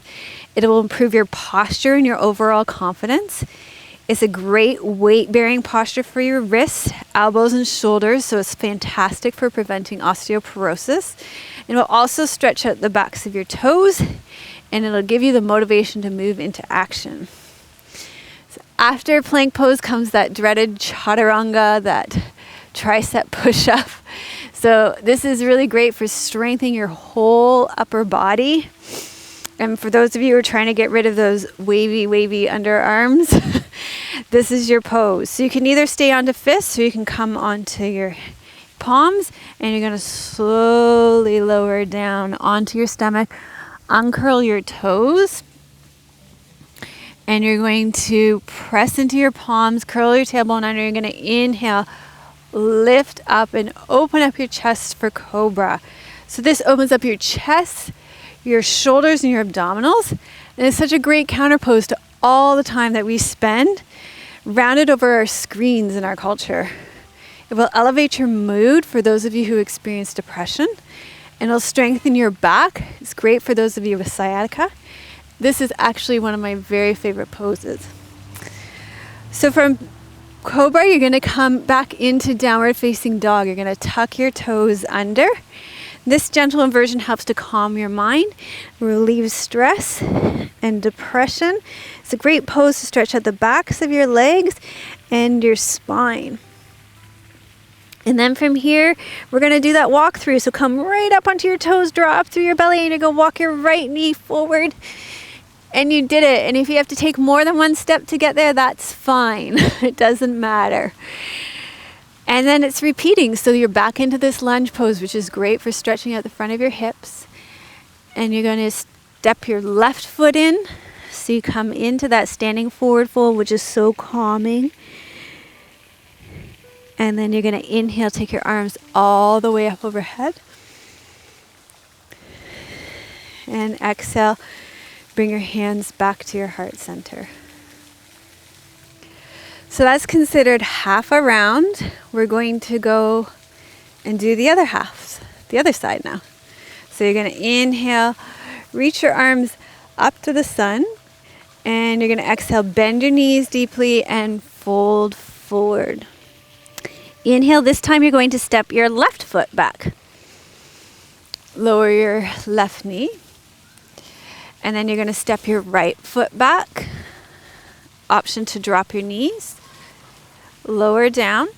It will improve your posture and your overall confidence. It's a great weight-bearing posture for your wrists, elbows, and shoulders, so it's fantastic for preventing osteoporosis. It will also stretch out the backs of your toes, and it'll give you the motivation to move into action. So after plank pose comes that dreaded chaturanga, that tricep push-up. So this is really great for strengthening your whole upper body. And for those of you who are trying to get rid of those wavy underarms, this is your pose. So you can either stay onto fists or you can come onto your palms and you're going to slowly lower down onto your stomach, uncurl your toes, and you're going to press into your palms, curl your tailbone under. You're going to inhale, lift up and open up your chest for cobra. So this opens up your chest, your shoulders, and your abdominals. And it's such a great counter pose to all the time that we spend rounded over our screens in our culture. It will elevate your mood for those of you who experience depression. And it'll strengthen your back. It's great for those of you with sciatica. This is actually one of my very favorite poses. So from Cobra, you're going to come back into downward facing dog. You're going to tuck your toes under. This gentle inversion helps to calm your mind, relieve stress and depression. It's a great pose to stretch out the backs of your legs and your spine. And then from here, we're going to do that walk through. So come right up onto your toes, draw up through your belly, and you're going to walk your right knee forward. And you did it. And if you have to take more than one step to get there, that's fine. It doesn't matter. And then it's repeating. So you're back into this lunge pose, which is great for stretching out the front of your hips. And you're going to step your left foot in. So you come into that standing forward fold, which is so calming. And then you're going to inhale, take your arms all the way up overhead. And exhale, bring your hands back to your heart center. So that's considered half a round. We're going to go and do the other half, the other side now. So you're going to inhale, reach your arms up to the sun. And you're going to exhale, bend your knees deeply and fold forward. Inhale, this time you're going to step your left foot back. Lower your left knee. And then you're going to step your right foot back. Option to drop your knees. Lower down.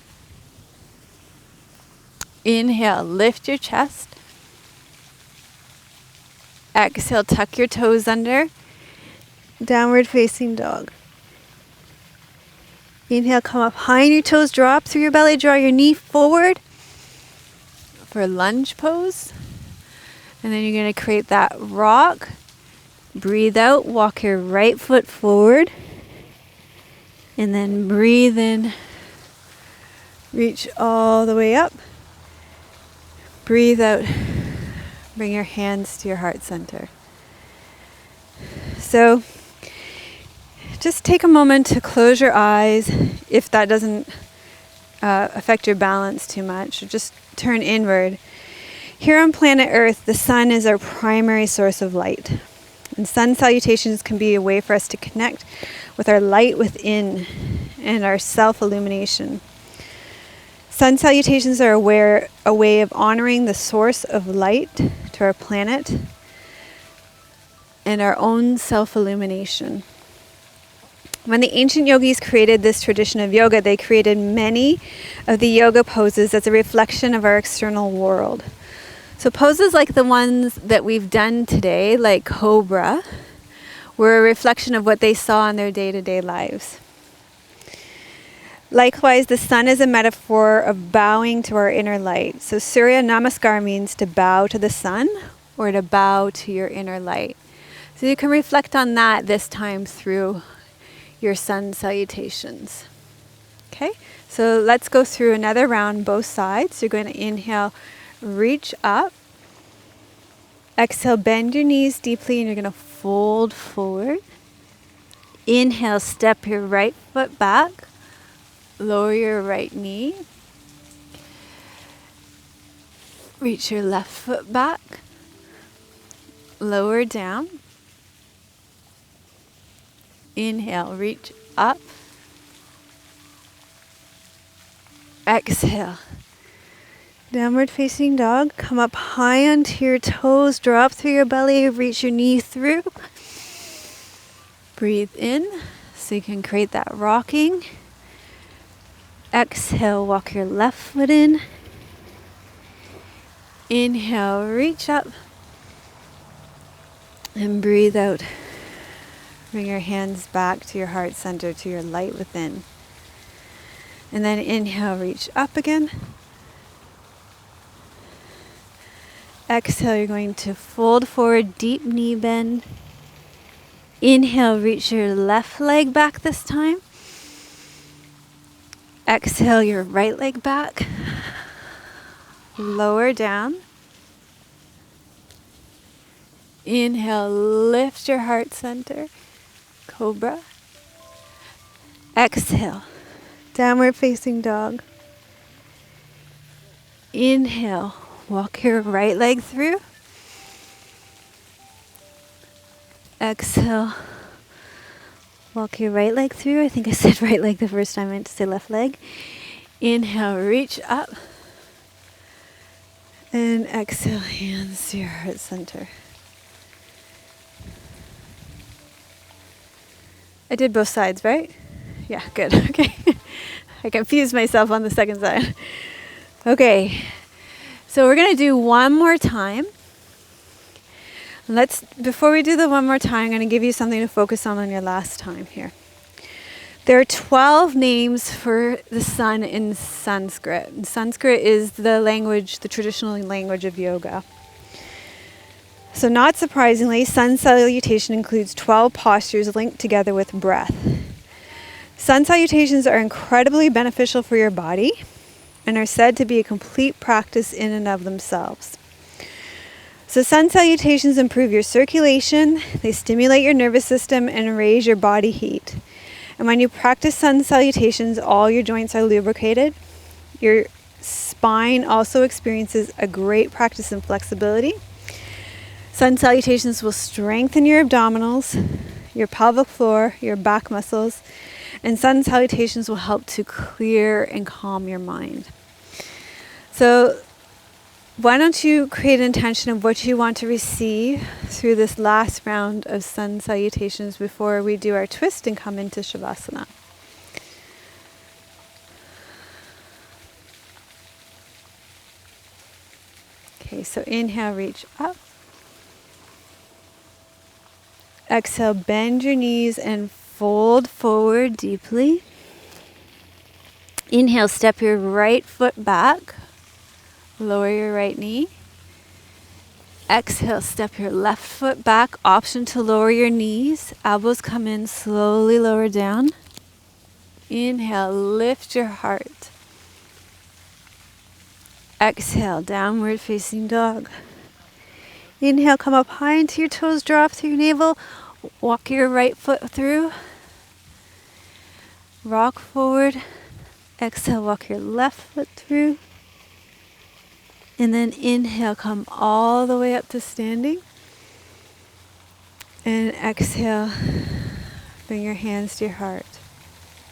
Inhale, lift your chest. Exhale, tuck your toes under. Downward facing dog. Inhale, come up high on your toes, draw up through your belly, draw your knee forward for lunge pose. And then you're going to create that rock. Breathe out, walk your right foot forward. And then breathe in. Reach all the way up. Breathe out. Bring your hands to your heart center. So just take a moment to close your eyes if that doesn't affect your balance too much. Or just turn inward. Here on planet Earth, the sun is our primary source of light. And sun salutations can be a way for us to connect with our light within and our self-illumination. Sun salutations are a way of honoring the source of light to our planet and our own self-illumination. When the ancient yogis created this tradition of yoga, they created many of the yoga poses as a reflection of our external world. So poses like the ones that we've done today, like Cobra, were a reflection of what they saw in their day-to-day lives. Likewise, the sun is a metaphor of bowing to our inner light. So Surya Namaskar means to bow to the sun or to bow to your inner light. So you can reflect on that this time through your sun salutations. Okay, so let's go through another round, both sides. You're going to inhale, reach up. Exhale, bend your knees deeply and you're going to fold forward. Inhale, step your right foot back. Lower your right knee. Reach your left foot back. Lower down. Inhale, reach up. Exhale. Downward facing dog. Come up high onto your toes. Draw up through your belly. Reach your knee through. Breathe in so you can create that rocking. Exhale, walk your left foot in. Inhale, reach up. And breathe out. Bring your hands back to your heart center, to your light within. And then inhale, reach up again. Exhale, you're going to fold forward, deep knee bend. Inhale, reach your left leg back this time. Exhale, your right leg back. Lower down. Inhale, lift your heart center. Cobra. Exhale, downward facing dog. Inhale, walk your right leg through. Exhale, walk your right leg through. I think I said right leg the first time. I meant to say left leg. Inhale, reach up. And exhale, hands to your heart center. I did both sides, right? Yeah, good. Okay. I confused myself on the second side. Okay. So we're going to do one more time. Before we do the one more time, I'm going to give you something to focus on your last time here. There are 12 names for the sun in Sanskrit. And Sanskrit is the traditional language of yoga. So not surprisingly, sun salutation includes 12 postures linked together with breath. Sun salutations are incredibly beneficial for your body and are said to be a complete practice in and of themselves. So sun salutations improve your circulation, they stimulate your nervous system and raise your body heat. And when you practice sun salutations, all your joints are lubricated. Your spine also experiences a great practice in flexibility. Sun salutations will strengthen your abdominals, your pelvic floor, your back muscles, and sun salutations will help to clear and calm your mind. So why don't you create an intention of what you want to receive through this last round of sun salutations before we do our twist and come into Shavasana. Okay, so inhale, reach up. Exhale, bend your knees and fold forward deeply. Inhale, step your right foot back. Lower your right knee. Exhale, step your left foot back. Option to lower your knees. Elbows come in, slowly lower down. Inhale, lift your heart. Exhale, downward facing dog. Inhale, come up high into your toes, draw up through your navel. Walk your right foot through. Rock forward. Exhale, walk your left foot through. And then inhale, come all the way up to standing. And exhale, bring your hands to your heart.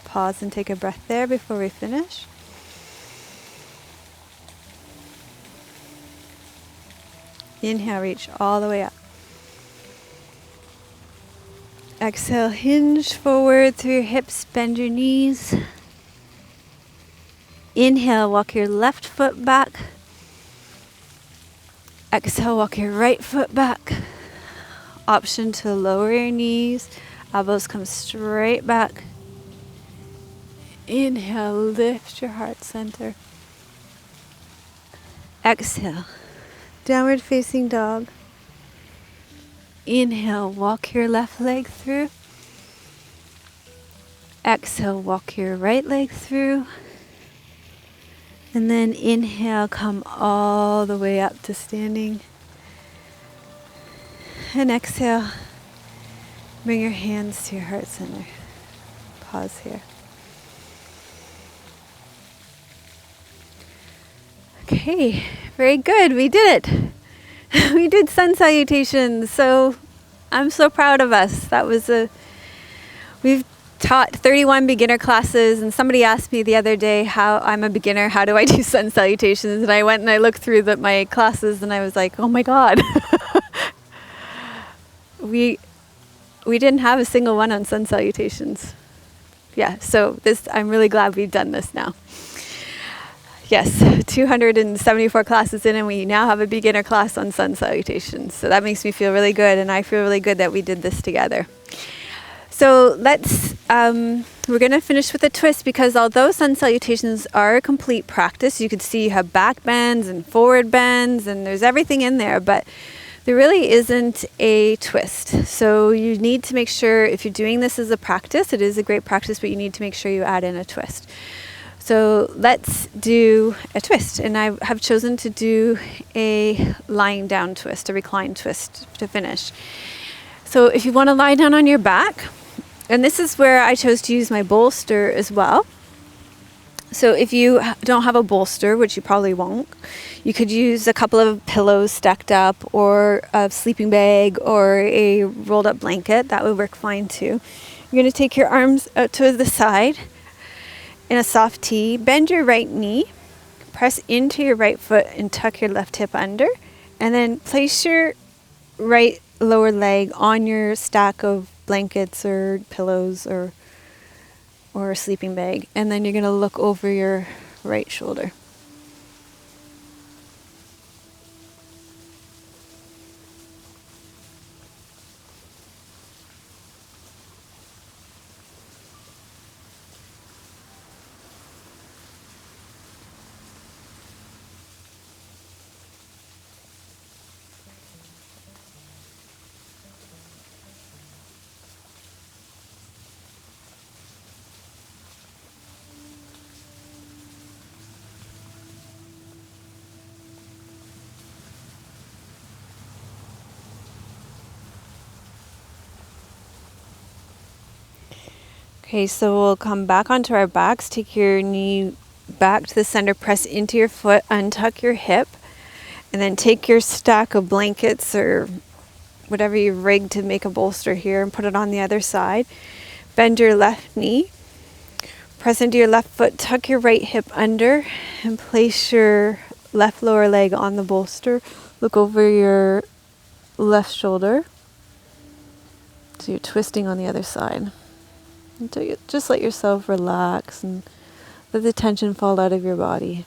Pause and take a breath there before we finish. Inhale, reach all the way up. Exhale, hinge forward through your hips, bend your knees. Inhale, walk your left foot back. Exhale, walk your right foot back. Option to lower your knees. Elbows come straight back. Inhale, lift your heart center. Exhale, downward facing dog. Inhale, walk your left leg through. Exhale, walk your right leg through. And then inhale, come all the way up to standing. And exhale, bring your hands to your heart center. Pause here. Okay, very good. We did it. We did sun salutations. So I'm so proud of us. We've taught 31 beginner classes, and somebody asked me the other day how I'm a beginner, how do I do sun salutations? And I went and I looked through my classes and I was like, oh my God. We didn't have a single one on sun salutations. Yeah, so I'm really glad we've done this now. Yes, 274 classes in, and we now have a beginner class on sun salutations. So that makes me feel really good, and I feel really good that we did this together. So we're going to finish with a twist, because although sun salutations are a complete practice, you can see you have back bends and forward bends, and there's everything in there, but there really isn't a twist. So you need to make sure, if you're doing this as a practice, it is a great practice, but you need to make sure you add in a twist. So let's do a twist, and I have chosen to do a lying down twist, a recline twist to finish. So if you want to lie down on your back, and this is where I chose to use my bolster as well. So if you don't have a bolster, which you probably won't, you could use a couple of pillows stacked up, or a sleeping bag, or a rolled up blanket. That would work fine too. You're going to take your arms out to the side in a soft T. Bend your right knee, press into your right foot and tuck your left hip under, and then place your right lower leg on your stack of blankets or pillows or a sleeping bag, and then you're going to look over your right shoulder. Okay, so we'll come back onto our backs. Take your knee back to the center, press into your foot, untuck your hip, and then take your stack of blankets or whatever you've rigged to make a bolster here and put it on the other side. Bend your left knee. Press into your left foot, tuck your right hip under, and place your left lower leg on the bolster. Look over your left shoulder. So you're twisting on the other side. Until you just let yourself relax and let the tension fall out of your body.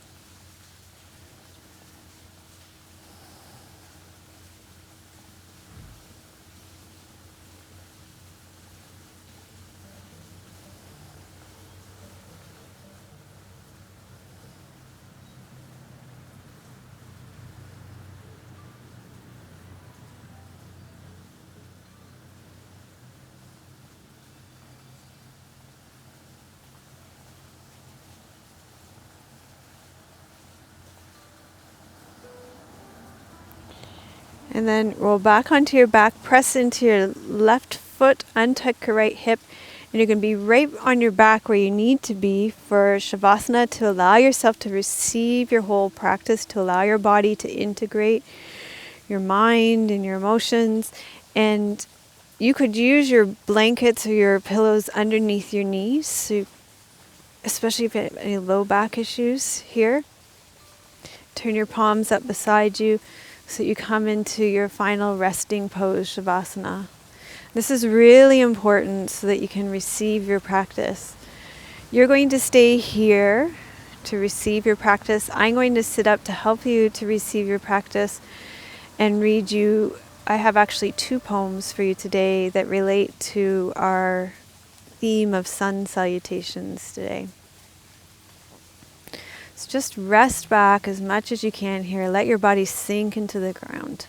And then roll back onto your back, press into your left foot, untuck your right hip, and you're going to be right on your back where you need to be for Shavasana to allow yourself to receive your whole practice, to allow your body to integrate your mind and your emotions. And you could use your blankets or your pillows underneath your knees, so especially if you have any low back issues here. Turn your palms up beside you, so you come into your final resting pose, Shavasana. This is really important so that you can receive your practice. You're going to stay here to receive your practice. I'm going to sit up to help you to receive your practice and read you. I have actually 2 poems for you today that relate to our theme of sun salutations today. So just rest back as much as you can here. Let your body sink into the ground.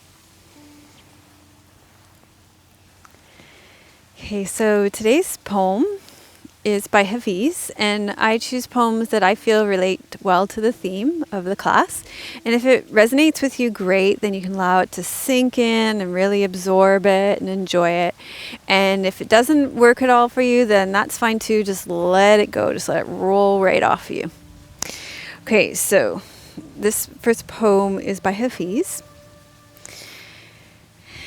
Okay, so today's poem is by Hafiz, and I choose poems that I feel relate well to the theme of the class. And if it resonates with you, great, then you can allow it to sink in and really absorb it and enjoy it. And if it doesn't work at all for you, then that's fine too. Just let it go. Just let it roll right off of you. Okay, so this first poem is by Hafiz,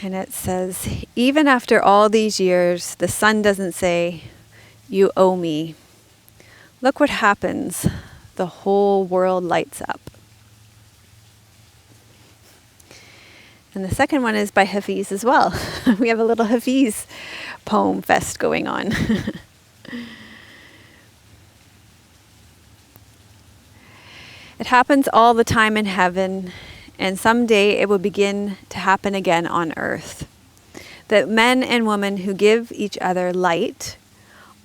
and it says, even after all these years, the sun doesn't say, you owe me. Look what happens. The whole world lights up. And the second one is by Hafiz as well. We have a little Hafiz poem fest going on. It happens all the time in heaven, and someday it will begin to happen again on earth. That men and women who give each other light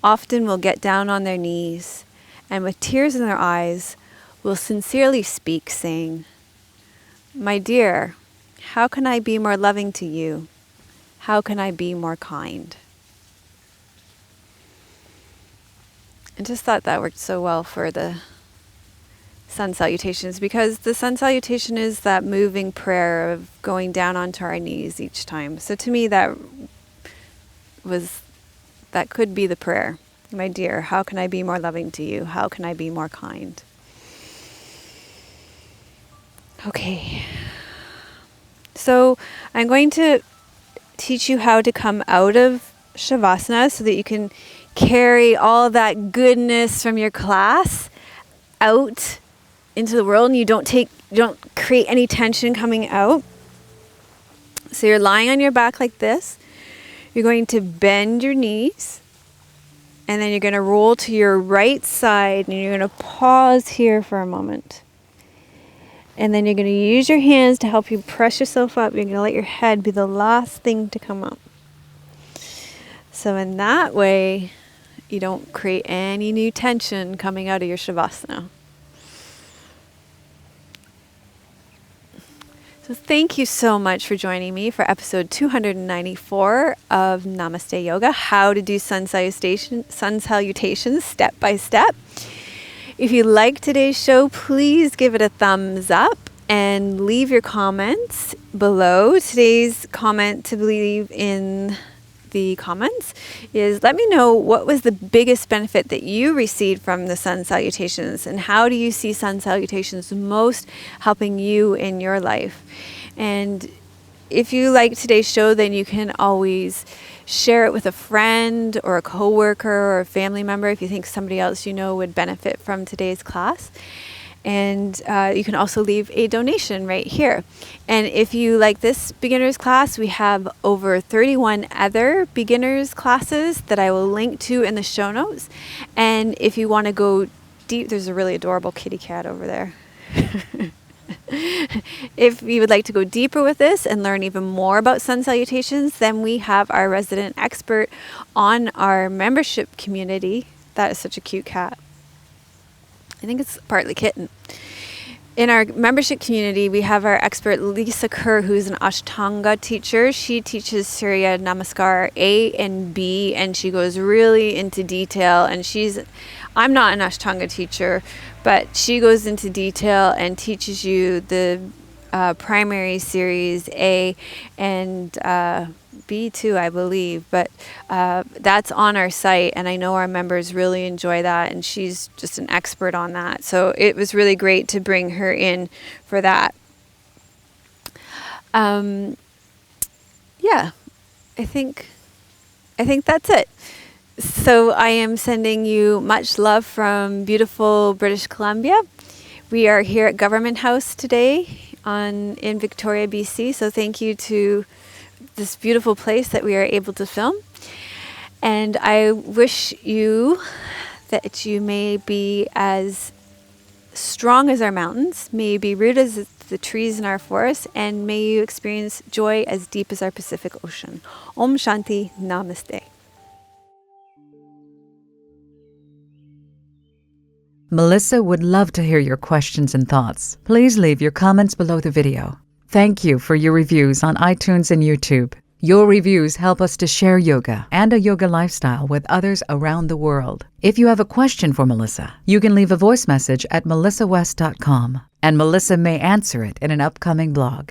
often will get down on their knees and with tears in their eyes will sincerely speak, saying, my dear, how can I be more loving to you? How can I be more kind? I just thought that worked so well for the sun salutations, because the sun salutation is that moving prayer of going down onto our knees each time. So to me, that could be the prayer. My dear, how can I be more loving to you? How can I be more kind? Okay. So I'm going to teach you how to come out of Shavasana so that you can carry all that goodness from your class out into the world, and you don't create any tension coming out. So you're lying on your back like this. You're going to bend your knees, and then you're going to roll to your right side, and you're going to pause here for a moment. And then you're going to use your hands to help you press yourself up. You're going to let your head be the last thing to come up. So in that way, you don't create any new tension coming out of your Shavasana. So thank you so much for joining me for episode 294 of Namaste Yoga, how to do sun salutations step by step. If you like today's show, please give it a thumbs up and leave your comments below. Today's comment to leave in the comments is, let me know what was the biggest benefit that you received from the sun salutations, and how do you see sun salutations most helping you in your life. And if you like today's show, then you can always share it with a friend or a coworker or a family member if you think somebody else you know would benefit from today's class. And you can also leave a donation right here. And if you like this beginner's class, we have over 31 other beginner's classes that I will link to in the show notes. And if you want to go deep, there's a really adorable kitty cat over there. If you would like to go deeper with this and learn even more about sun salutations, then we have our resident expert on our membership community. That is such a cute cat. I think it's partly kitten. In our membership community, we have our expert Lisa Kerr, who's an Ashtanga teacher. She teaches Surya Namaskar A and B, and she goes really into detail. And I'm not an Ashtanga teacher, but she goes into detail and teaches you the primary series A and B too, I believe. But that's on our site, and I know our members really enjoy that, and she's just an expert on that. So it was really great to bring her in for that. Yeah, I think that's it. So I am sending you much love from beautiful British Columbia. We are here at Government House today in Victoria, BC. So thank you to this beautiful place that we are able to film. And I wish you that you may be as strong as our mountains, may you be rooted as the trees in our forests, and may you experience joy as deep as our Pacific Ocean. Om Shanti, Namaste. Melissa would love to hear your questions and thoughts. Please leave your comments below the video. Thank you for your reviews on iTunes and YouTube. Your reviews help us to share yoga and a yoga lifestyle with others around the world. If you have a question for Melissa, you can leave a voice message at melissawest.com, and Melissa may answer it in an upcoming blog.